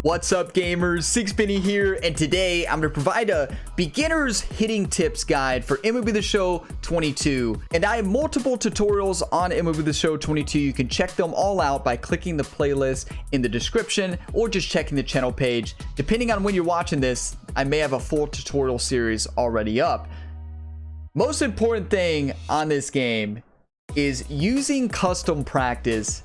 What's up, gamers? Sixpenny here, and today I'm going to provide a beginner's hitting tips guide for MLB The Show 22. And I have multiple tutorials on MLB The Show 22. You can check them all out by clicking the playlist in the description or just checking the channel page. Depending on when you're watching this, I may have a full tutorial series already up. Most important thing on this game is using custom practice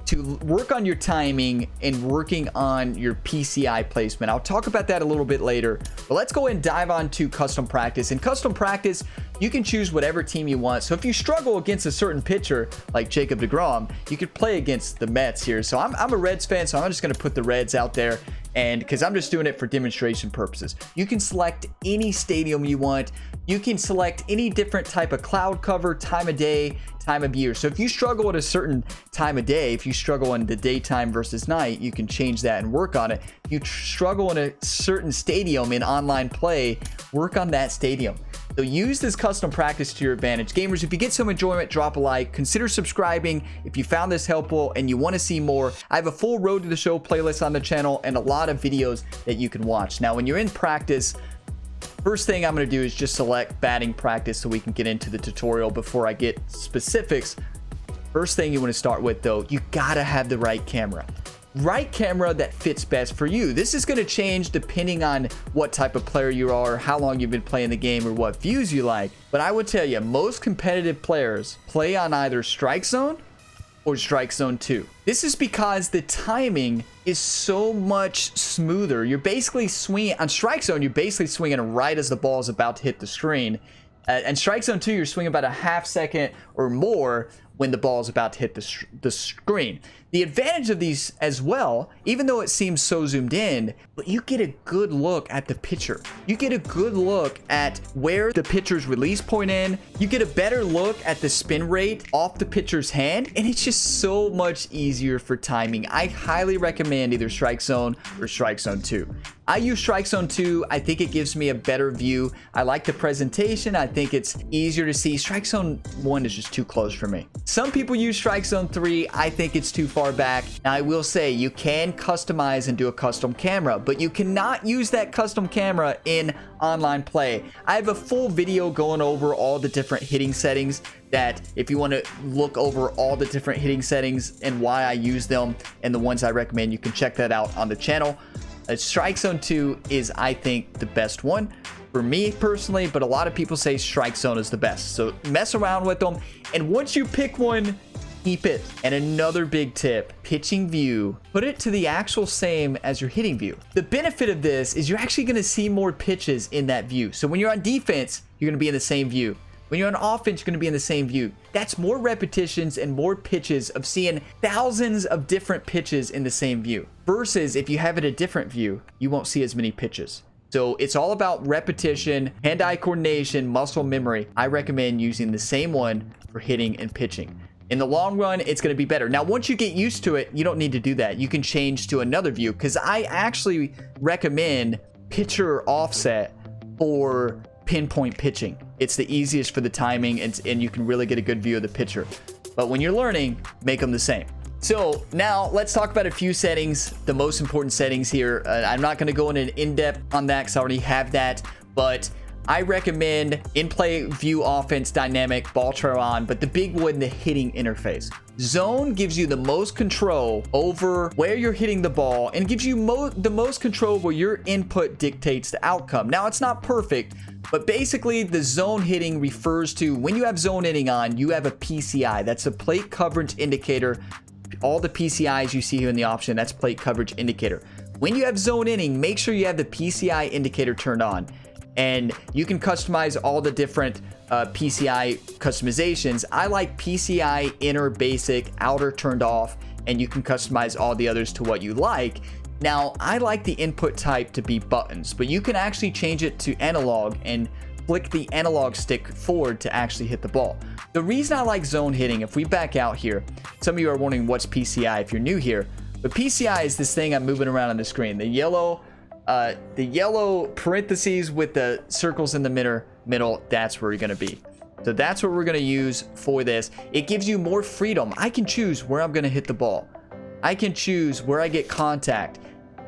to work on your timing and working on your PCI placement. I'll talk about that a little bit later, but let's go and dive on to custom practice. In custom practice, you can choose whatever team you want. So if you struggle against a certain pitcher like Jacob deGrom, you could play against the Mets here. So I'm a Reds fan, so I'm just going to put the Reds out there, and because I'm just doing it for demonstration purposes. You can select any stadium you want. You can select any different type of cloud cover, time of day, time of year. So if you struggle at a certain time of day, if you struggle in the daytime versus night, you can change that and work on it. If you struggle in a certain stadium in online play, work on that stadium. So use this custom practice to your advantage. Gamers, if you get some enjoyment, drop a like. Consider subscribing if you found this helpful and you want to see more. I have a full Road to the Show playlist on the channel and a lot of videos that you can watch. Now, when you're in practice, first thing I'm going to do is just select batting practice so we can get into the tutorial before I get specifics. First thing you want to start with, though, you got to have the right camera. Right camera that fits best for you. This is going to change depending on what type of player you are, how long you've been playing the game, or what views you like. But I would tell you, most competitive players play on either strike zone or strike zone 2. This is because the timing is so much smoother. You're basically swinging on strike zone, you're basically swinging right as the ball is about to hit the screen. And strike zone 2, you're swinging about a half second or more when the ball is about to hit the screen. The advantage of these as well, even though it seems so zoomed in, but you get a good look at the pitcher. You get a good look at where the pitcher's release point in. You get a better look at the spin rate off the pitcher's hand, and it's just so much easier for timing. I highly recommend either strike zone or strike zone 2. I use strike zone 2. I think it gives me a better view. I like the presentation. I think it's easier to see. Strike zone 1 is just too close for me. Some people use strike zone 3. I think it's too far back. Now, I will say you can customize and do a custom camera, but you cannot use that custom camera in online play. I have a full video going over all the different hitting settings, that if you want to look over all the different hitting settings and why I use them and the ones I recommend, you can check that out on the channel. Strike zone 2 is, I think, the best one for me personally, but a lot of people say strike zone is the best. So mess around with them, and once you pick one, keep it. And another big tip, pitching view, put it to the actual same as your hitting view. The benefit of this is you're actually going to see more pitches in that view. So when you're on defense, you're going to be in the same view. When you're on offense, you're going to be in the same view. That's more repetitions and more pitches of seeing thousands of different pitches in the same view. Versus if you have it a different view, you won't see as many pitches. So it's all about repetition, hand-eye coordination, muscle memory. I recommend using the same one for hitting and pitching. In the long run, it's going to be better. Now, once you get used to it, you don't need to do that. You can change to another view, because I actually recommend pitcher offset for pinpoint pitching. It's the easiest for the timing, and you can really get a good view of the pitcher. But when you're learning, make them the same. So now let's talk about a few settings, the most important settings here. I'm not going to go into in-depth on that because I already have that, but I recommend in-play view offense dynamic, ball trail on, but the big one, the hitting interface. Zone gives you the most control over where you're hitting the ball and gives you the most control where your input dictates the outcome. Now, it's not perfect, but basically the zone hitting refers to when you have zone hitting on, you have a PCI. That's a plate coverage indicator. All the PCIs you see here in the option, that's plate coverage indicator. When you have zone hitting, make sure you have the PCI indicator turned on. And you can customize all the different PCI customizations. I like PCI inner, basic, outer turned off, and you can customize all the others to what you like. Now, I like the input type to be buttons, but you can actually change it to analog and flick the analog stick forward to actually hit the ball. The reason I like zone hitting, if we back out here, some of you are wondering what's PCI if you're new here, but PCI is this thing I'm moving around on the screen. The yellow parentheses with the circles in the middle, that's where you're going to be. So that's what we're going to use for this. It gives you more freedom. I can choose where I'm going to hit the ball. I can choose where I get contact,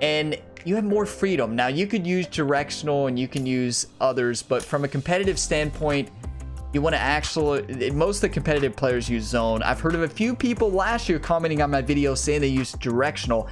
and you have more freedom. Now you could use directional and you can use others, but from a competitive standpoint, you want to actually, most of the competitive players use zone. I've heard of a few people last year commenting on my video saying they use directional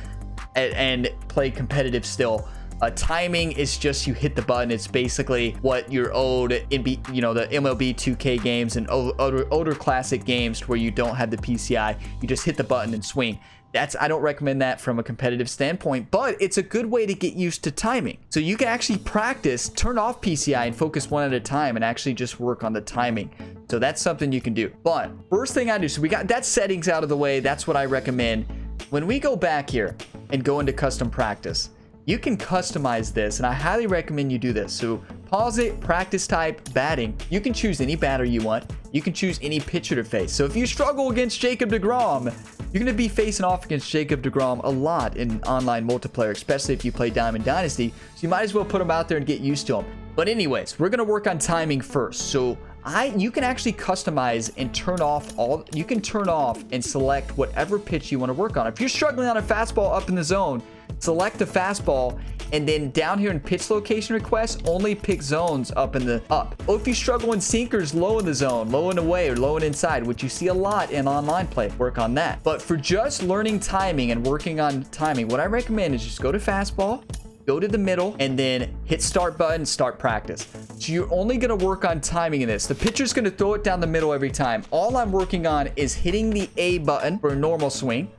and play competitive still. Timing is just you hit the button. It's basically what you're owed in the MLB 2K games and older classic games where you don't have the PCI. You just hit the button and swing. I don't recommend that from a competitive standpoint, but it's a good way to get used to timing. So you can actually practice, turn off PCI and focus one at a time and actually just work on the timing. So that's something you can do. But first thing I do, so we got that settings out of the way. That's what I recommend. When we go back here and go into custom practice, you can customize this, and I highly recommend you do this. So pause it, practice type, batting. You can choose any batter you want. You can choose any pitcher to face. So if you struggle against Jacob deGrom, you're going to be facing off against Jacob deGrom a lot in online multiplayer, especially if you play Diamond Dynasty. So you might as well put him out there and get used to him. But anyways, we're going to work on timing first. So you can actually customize and turn off you can turn off and select whatever pitch you want to work on. If you're struggling on a fastball up in the zone, select the fastball, and then down here in pitch location requests, only pick zones up in the up. Or if you struggle in sinkers low in the zone, low and away, or low and inside, which you see a lot in online play, work on that. But for just learning timing and working on timing, what I recommend is just go to fastball, go to the middle, and then hit start button, start practice. So you're only going to work on timing in this. The pitcher's going to throw it down the middle every time. All I'm working on is hitting the A button for a normal swing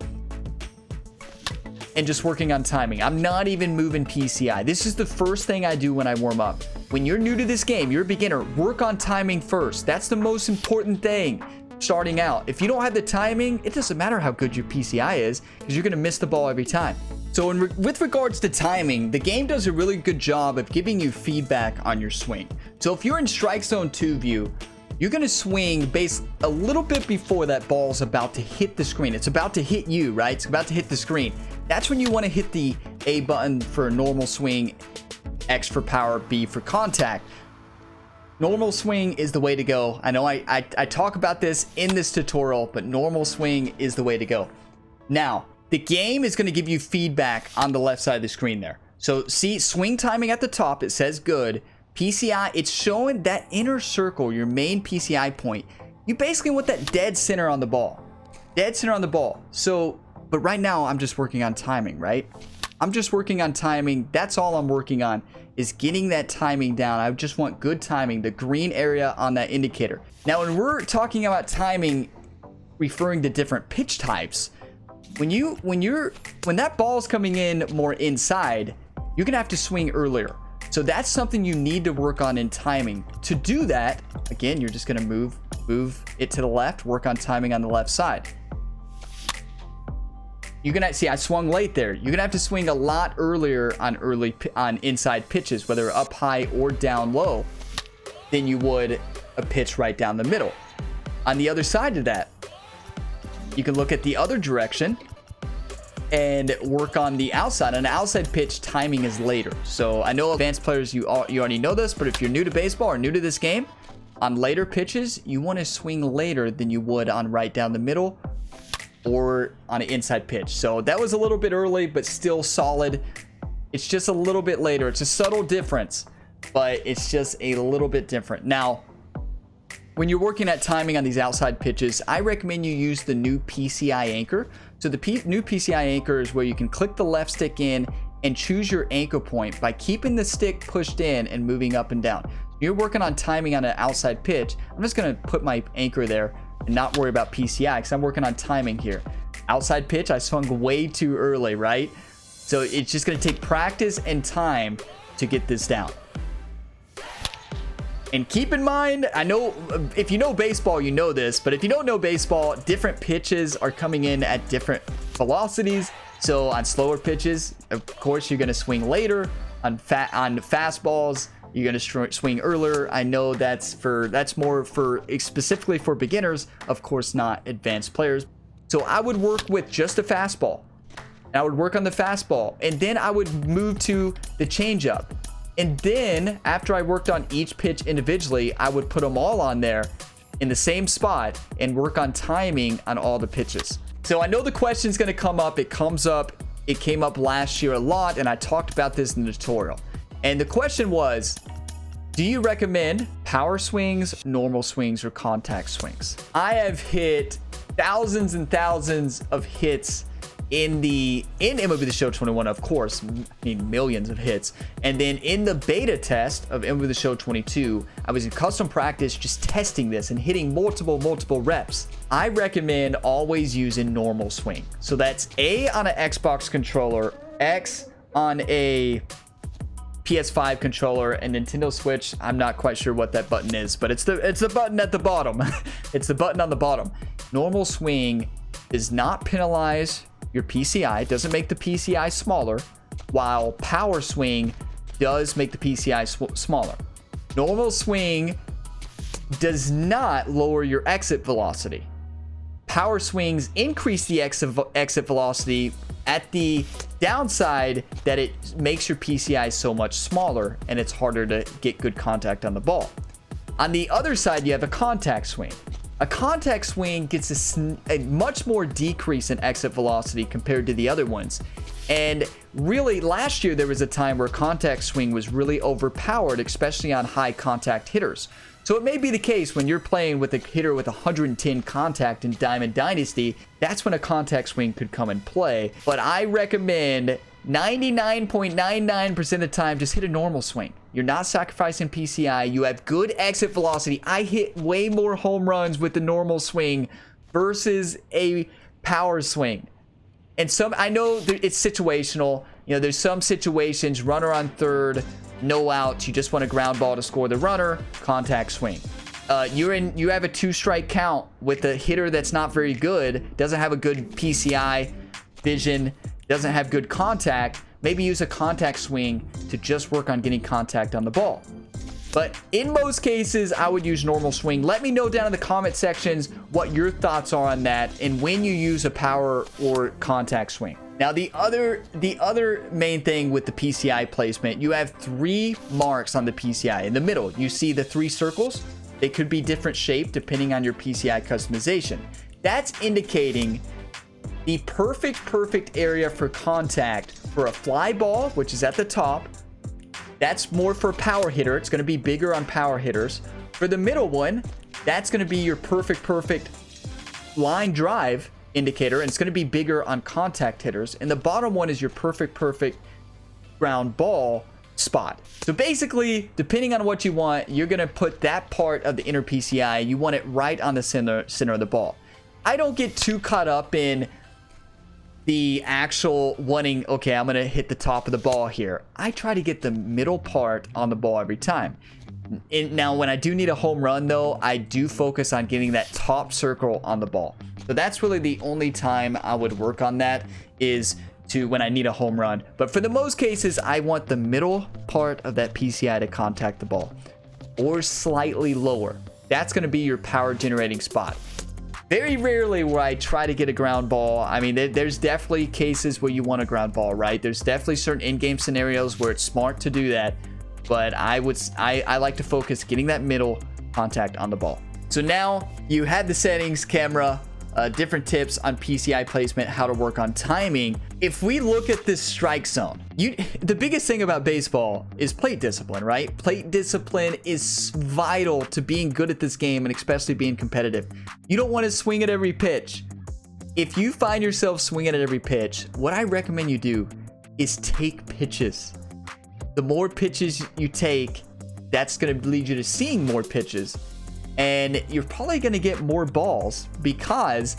and just working on timing. I'm not even moving PCI. This is the first thing I do when I warm up. When you're new to this game, you're a beginner, work on timing first. That's the most important thing starting out. If you don't have the timing, it doesn't matter how good your PCI is, because you're going to miss the ball every time. So with regards to timing, the game does a really good job of giving you feedback on your swing. So if you're in strike zone 2 view, you're going to swing base a little bit before that ball's about to hit the screen. It's about to hit you, right? It's about to hit the screen. That's when you want to hit the A button for a normal swing, X for power, B for contact. Normal swing is the way to go. I know I talk about this in this tutorial, but normal swing is the way to go. Now, the game is going to give you feedback on the left side of the screen there. So see, swing timing at the top, it says good. PCI, it's showing that inner circle, your main PCI point. You basically want that dead center on the ball. Dead center on the ball. So, but right now I'm just working on timing, right? I'm just working on timing. That's all I'm working on, is getting that timing down. I just want good timing, the green area on that indicator. Now, when we're talking about timing, referring to different pitch types, when that ball's coming in more inside, you're gonna have to swing earlier. So that's something you need to work on in timing. To do that, again, you're just gonna move it to the left, work on timing on the left side. You're gonna see I swung late there. You're gonna have to swing a lot earlier on inside pitches, whether up high or down low, than you would a pitch right down the middle. On the other side of that, you can look at the other direction and work on the outside. On an outside pitch, timing is later. So I know advanced players, you already know this, but if you're new to baseball or new to this game, on later pitches, you want to swing later than you would on right down the middle or on an inside pitch. So that was a little bit early, but still solid. It's just a little bit later. It's a subtle difference, but it's just a little bit different. Now, when you're working at timing on these outside pitches, I recommend you use the new PCI anchor. So the new PCI anchor is where you can click the left stick in and choose your anchor point by keeping the stick pushed in and moving up and down. You're working on timing on an outside pitch. I'm just going to put my anchor there and not worry about PCI because I'm working on timing here. Outside pitch, I swung way too early, right? So it's just going to take practice and time to get this down. And keep in mind, I know if you know baseball, you know this, but if you don't know baseball, different pitches are coming in at different velocities. So on slower pitches, of course, you're going to swing later. On fastballs, you're going to swing earlier. I know that's more for specifically for beginners, of course, not advanced players. So I would work with just a fastball. And I would work on the fastball, and then I would move to the changeup. And then after I worked on each pitch individually, I would put them all on there in the same spot and work on timing on all the pitches. So I know the question is going to come up. It came up last year a lot, and I talked about this in the tutorial. And the question was, do you recommend power swings, normal swings, or contact swings? I have hit thousands and thousands of hits in MLB The Show 21, of course, I mean millions of hits. And then in the beta test of MLB The Show 22, I was in custom practice just testing this and hitting multiple reps. I recommend always using normal swing. So that's A on an Xbox controller, X on a PS5 controller, and Nintendo Switch. I'm not quite sure what that button is, but it's the button at the bottom. It's the button on the bottom. Normal swing does not penalize your PCI, doesn't make the PCI smaller, while power swing does make the PCI smaller. Normal swing does not lower your exit velocity. Power swings increase the exit velocity at the downside that it makes your PCI so much smaller and it's harder to get good contact on the ball. On the other side, you have a contact swing. A contact swing gets a much more decrease in exit velocity compared to the other ones. And really, last year, there was a time where contact swing was really overpowered, especially on high contact hitters. So it may be the case when you're playing with a hitter with 110 contact in Diamond Dynasty, that's when a contact swing could come and play. But I recommend 99.99% of the time, just hit a normal swing. You're not sacrificing PCI. You have good exit velocity. I hit way more home runs with the normal swing versus a power swing. And I know it's situational. You know, there's some situations, runner on third, no outs. You just want a ground ball to score the runner, contact swing. You have a 2-strike count with a hitter that's not very good, doesn't have a good PCI vision, doesn't have good contact. Maybe use a contact swing to just work on getting contact on the ball. But in most cases, I would use normal swing. Let me know down in the comment sections what your thoughts are on that and when you use a power or contact swing. Now, the other main thing with the PCI placement, you have 3 marks on the PCI. In the middle, you see the 3 circles. They could be different shape depending on your PCI customization. That's indicating the perfect area for contact for a fly ball, which is at the top. That's more for a power hitter. It's going to be bigger on power hitters. For the middle one, that's going to be your perfect line drive indicator, and it's going to be bigger on contact hitters. And the bottom one is your perfect ground ball spot. So basically, depending on what you want, you're going to put that part of the inner PCI, you want it right on the center of the ball. I don't get too caught up in the actual wanting, okay, I'm going to hit the top of the ball here. I try to get the middle part on the ball every time. Now, when I do need a home run, though, I do focus on getting that top circle on the ball. So that's really the only time I would work on that, is when I need a home run. But for the most cases, I want the middle part of that PCI to contact the ball, or slightly lower. That's going to be your power generating spot. Very rarely will I try to get a ground ball. I mean, there's definitely cases where you want a ground ball, right? There's definitely certain in-game scenarios where it's smart to do that. But I like to focus getting that middle contact on the ball. So now you have the settings, camera, different tips on PCI placement, how to work on timing. If we look at this strike zone, the biggest thing about baseball is plate discipline, right? Plate discipline is vital to being good at this game, and especially being competitive. You don't want to swing at every pitch. If you find yourself swinging at every pitch, what I recommend you do is take pitches. The more pitches you take, that's going to lead you to seeing more pitches. And you're probably going to get more balls because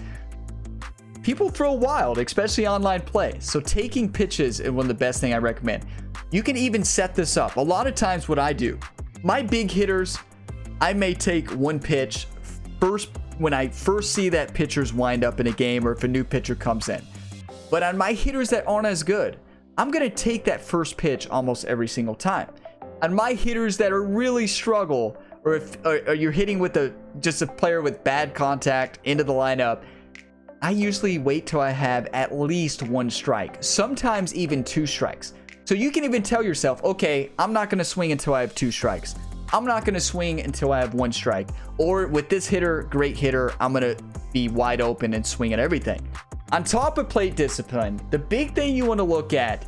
people throw wild, especially online play. So taking pitches is one of the best things I recommend. You can even set this up. A lot of times what I do, my big hitters, I may take one pitch first when I first see that pitcher's wind up in a game, or if a new pitcher comes in. But on my hitters that aren't as good, I'm going to take that first pitch almost every single time. On my hitters that are really struggle, or if you're hitting with just a player with bad contact into the lineup, I usually wait till I have at least 1 strike, sometimes even 2 strikes. So you can even tell yourself, okay, I'm not going to swing until I have 2 strikes. I'm not going to swing until I have one strike. Or with this hitter, great hitter, I'm going to be wide open and swing at everything. On top of plate discipline, the big thing you want to look at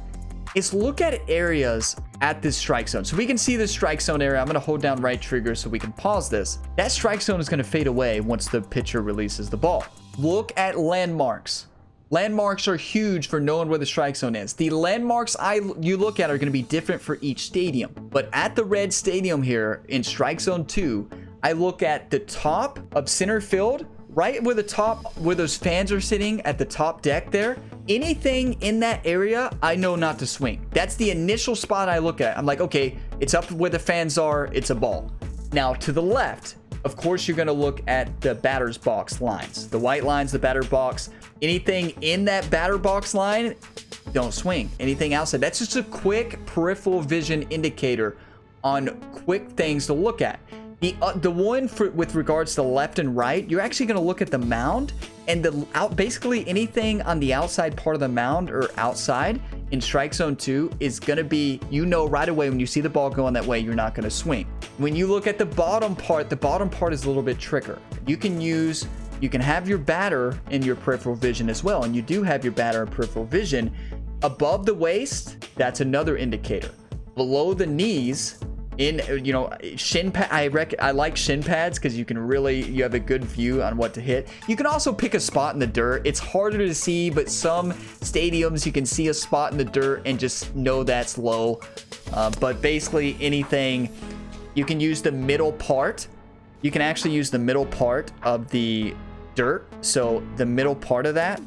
is look at areas at this strike zone. So we can see the strike zone area. I'm going to hold down right trigger so we can pause this. That strike zone is going to fade away once the pitcher releases the ball. Look at landmarks. Landmarks are huge for knowing where the strike zone is. The landmarks you look at are going to be different for each stadium. But at the Red Stadium here in strike zone 2, I look at the top of center field, right where where those fans are sitting at the top deck there. Anything in that area, I know not to swing. That's the initial spot I look at. I'm like, okay, it's up where the fans are. It's a ball. Now to the left, of course, you're going to look at the batter's box lines, the white lines, the batter box. Anything in that batter box line, don't swing. Anything outside, that's just a quick peripheral vision indicator on quick things to look at. The one with regards to left and right, you're actually going to look at the mound and basically anything on the outside part of the mound or outside in strike zone 2 is going to be, right away when you see the ball going that way, you're not going to swing. When you look at the bottom part is a little bit trickier. You can have your batter in your peripheral vision as well, and you do have your batter in peripheral vision. Above the waist, that's another indicator. Below the knees, shin pad, I like shin pads because you have a good view on what to hit. You can also pick a spot in the dirt. It's harder to see, but some stadiums you can see a spot in the dirt and just know that's low. But basically anything, you can use the middle part. You can actually use the middle part of the dirt. So the middle part of that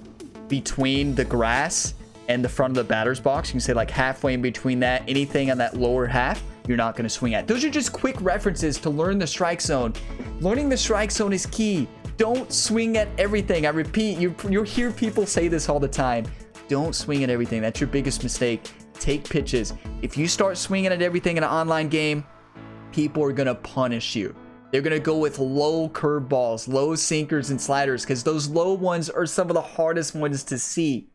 between the grass and the front of the batter's box, you can say like halfway in between that, anything on that lower half, you're not going to swing at. Those are just quick references to learn the strike zone. Learning the strike zone is key. Don't swing at everything. I repeat, you'll hear people say this all the time. Don't swing at everything. That's your biggest mistake. Take pitches. If you start swinging at everything in an online game, people are going to punish you. They're going to go with low curveballs, low sinkers and sliders because those low ones are some of the hardest ones to see.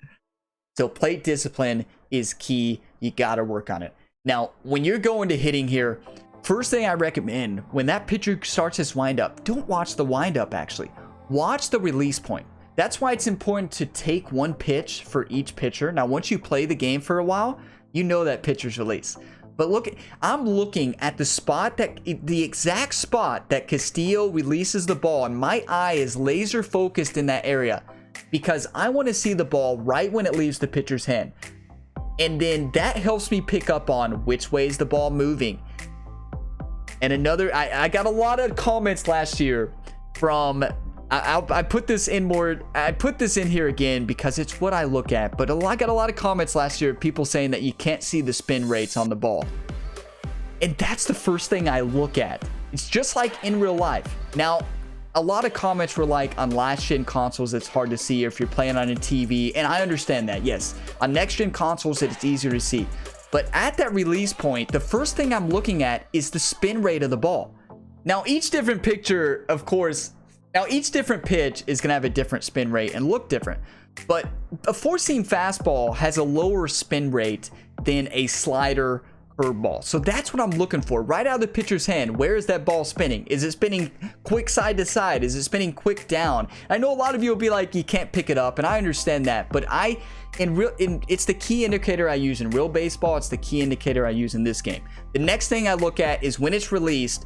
So plate discipline is key. You got to work on it. Now, when you're going to hitting here, first thing I recommend, when that pitcher starts his windup, don't watch the windup actually. Watch the release point. That's why it's important to take one pitch for each pitcher. Now, once you play the game for a while, you know that pitcher's release. But look, I'm looking at the exact spot that Castillo releases the ball, and my eye is laser focused in that area because I want to see the ball right when it leaves the pitcher's hand. And then that helps me pick up on which way is the ball moving. And I got a lot of comments last year from, I put this in here again because it's what I look at. But I got a lot of comments last year, people saying that you can't see the spin rates on the ball. And that's the first thing I look at. It's just like in real life. Now, a lot of comments were like, on last gen consoles, it's hard to see if you're playing on a TV. And I understand that, yes. On next gen consoles, it's easier to see. But at that release point, the first thing I'm looking at is the spin rate of the ball. Now, each different picture, of course, each different pitch is going to have a different spin rate and look different. But a four-seam fastball has a lower spin rate than a slider curveball. So that's what I'm looking for. Right out of the pitcher's hand, where is that ball spinning? Is it spinning quick side to side? Is it spinning quick down? I know a lot of you will be like, you can't pick it up, and I understand that. But it's the key indicator I use in real baseball. It's the key indicator I use in this game. The next thing I look at is when it's released,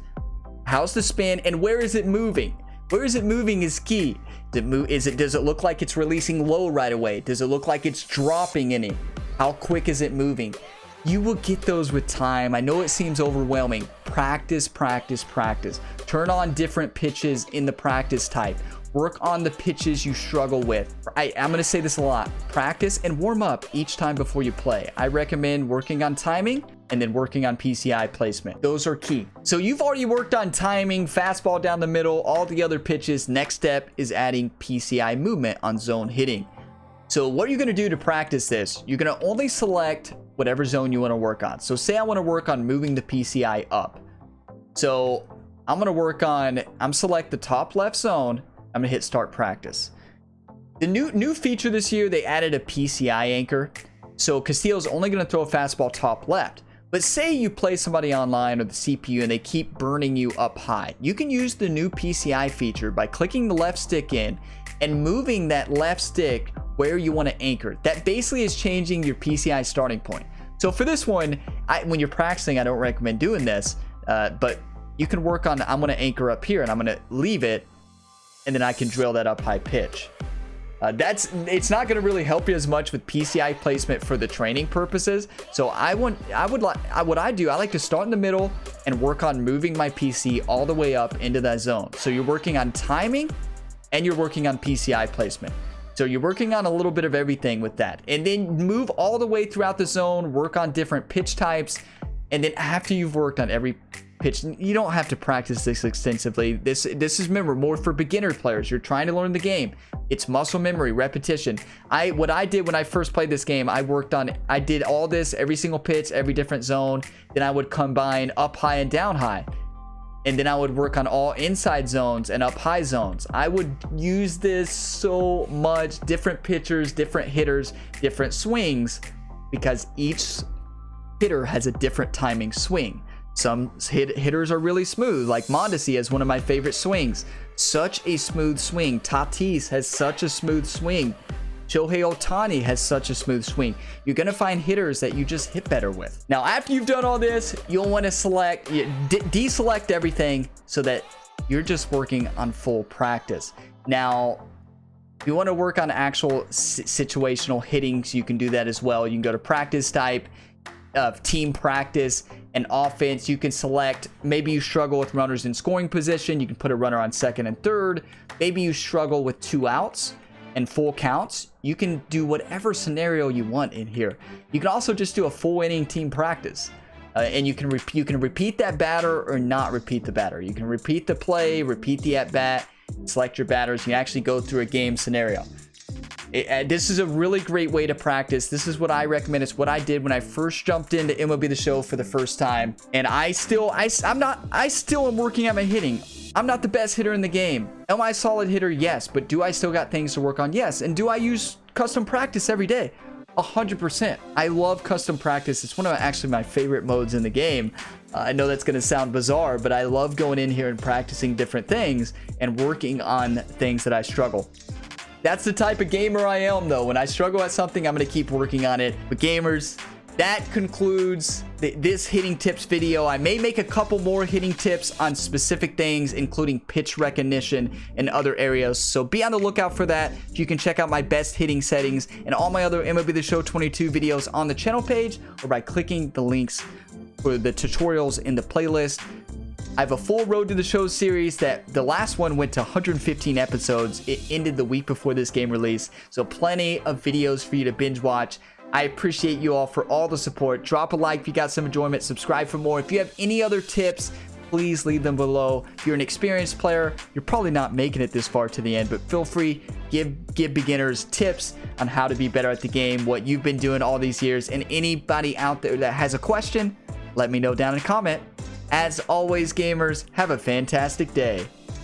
how's the spin, and where is it moving? Where is it moving is key. Does it look like it's releasing low right away? Does it look like it's dropping any? How quick is it moving? You will get those with time. I know it seems overwhelming. Practice, practice, practice. Turn on different pitches in the practice type. Work on the pitches you struggle with. I'm going to say this a lot. Practice and warm up each time before you play. I recommend working on timing and then working on PCI placement. Those are key. So you've already worked on timing, fastball down the middle, all the other pitches. Next step is adding PCI movement on zone hitting. So what are you going to do to practice this? You're going to only select whatever zone you want to work on. So say I want to work on moving the PCI up. So I'm going to select the top left zone. I'm going to hit start practice. The new feature this year, they added a PCI anchor. So Castillo's only going to throw a fastball top left. But say you play somebody online or the CPU and they keep burning you up high. You can use the new PCI feature by clicking the left stick in and moving that left stick where you want to anchor. That basically is changing your PCI starting point. So for this one, when you're practicing, I don't recommend doing this, but you can work on, I'm going to anchor up here and I'm going to leave it, and then I can drill that up high pitch. It's not going to really help you as much with PCI placement for the training purposes. So what I do, I like to start in the middle and work on moving my PC all the way up into that zone. So you're working on timing and you're working on PCI placement. So you're working on a little bit of everything with that, and then move all the way throughout the zone, work on different pitch types. And then after you've worked on every pitch, you don't have to practice this extensively. This is, remember, more for beginner players. You're trying to learn the game. It's muscle memory, repetition. What I did when I first played this game, I did all this, every single pitch, every different zone. Then I would combine up high and down high. And then I would work on all inside zones and up high zones. I would use this so much, different pitchers, different hitters, different swings, because each hitter has a different timing swing. Some hitters are really smooth, like Mondesi has one of my favorite swings. Such a smooth swing. Tatis has such a smooth swing. Shohei Ohtani has such a smooth swing. You're going to find hitters that you just hit better with. Now, after you've done all this, you'll want to deselect everything so that you're just working on full practice. Now, if you want to work on actual situational hitting, so you can do that as well. You can go to practice type, team practice, and offense. You can select, maybe you struggle with runners in scoring position. You can put a runner on second and third. Maybe you struggle with 2 outs and full counts. You can do whatever scenario you want in here. You can also just do a full inning team practice, and you can repeat that batter or not repeat the batter. You can repeat the play, repeat the at bat, select your batters. You actually go through a game scenario. This is a really great way to practice. This is what I recommend. It's what I did when I first jumped into MLB The Show for the first time. And I still am working on my hitting. I'm not the best hitter in the game. Am I a solid hitter? Yes. But do I still got things to work on? Yes. And do I use custom practice every day? 100%. I love custom practice. It's one of actually my favorite modes in the game. I know that's going to sound bizarre, but I love going in here and practicing different things and working on things that I struggle. That's the type of gamer I am, though. When I struggle at something, I'm going to keep working on it. But gamers, that concludes this hitting tips video. I may make a couple more hitting tips on specific things, including pitch recognition and other areas. So be on the lookout for that. You can check out my best hitting settings and all my other MLB The Show 22 videos on the channel page, or by clicking the links for the tutorials in the playlist. I have a full Road to the Show series that the last one went to 115 episodes. It ended the week before this game release. So plenty of videos for you to binge watch. I appreciate you all for all the support. Drop a like if you got some enjoyment. Subscribe for more. If you have any other tips, please leave them below. If you're an experienced player, you're probably not making it this far to the end, but feel free, give beginners tips on how to be better at the game, what you've been doing all these years. And anybody out there that has a question, let me know down in a comment. As always, gamers, have a fantastic day.